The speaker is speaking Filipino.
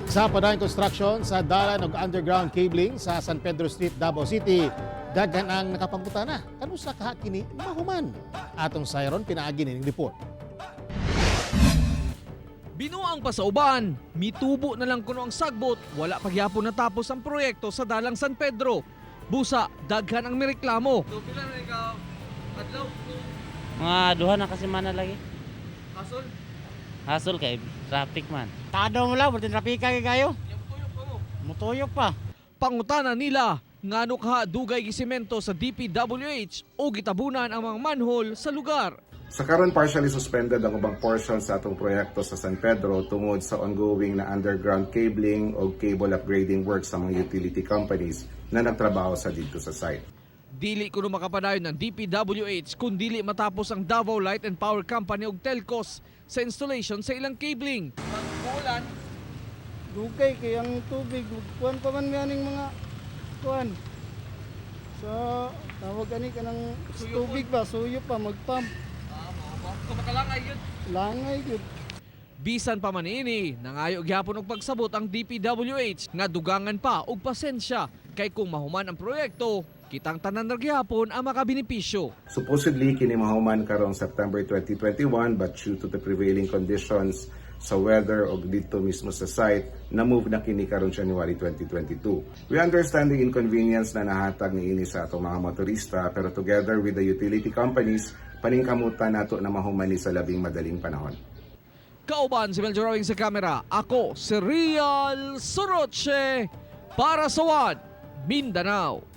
Sa padayon construction sa dalan ug underground cabling sa San Pedro Street, Davao City, daghan ang nakapangutana. Kanu sa kaha kini mahuman? Atong sayron pinaagi ning report. Binuang pa sa uban, mitubo na lang kuno ang sagbot, wala pagyapon natapos ang proyekto sa Dalang San Pedro. Busa, daghan ang mireklamo. Pila na ikaw adlaw? Mga duha na kasi mana lagi. Hasol? Hasol kay traffic man. Tado mo lang, buti trapika kayo. Yung tuyok pa mo. Mutuyok pa. Pangutana nila, ngano kaha dugay gisemento sa DPWH o gitabunan ang mga manhole sa lugar. Sa karon partially suspended ang ubang portion sa atong proyekto sa San Pedro tungod sa ongoing na underground cabling o cable upgrading works sa mga utility companies na nagtrabaho sa dito sa site. Dili kuno makapadayon ng DPWH kung dili matapos ang Davao Light and Power Company ug Telcos sa installation sa ilang cabling. Pag-uulan, Dugay kay ang tubig. Kuan pa man ganing mga kuan. So, tawag ani ka ng tubig ba? Suyo pa, magpump. kung makalangay yun. Langay yun. Bisan pa man ini, nangayo gyapon og pagsabot ang DPWH nga dugangan pa og pasensya kay kung mahuman ang proyekto, kitang tanan ra gyapon ang makabenepisyo. Supposedly kini mahuman karong September 2021 but due to the prevailing conditions sa weather o dito mismo sa site, na-move na kini karong January 2022. We understand the inconvenience na nahatag ni ini sa atong mga motorista pero together with the utility companies, paningkamutan nato na mahumani sa labing madaling panahon. Kauban si Meljo Rawing sa kamera, ako si Real Soroche para sa One Mindanao.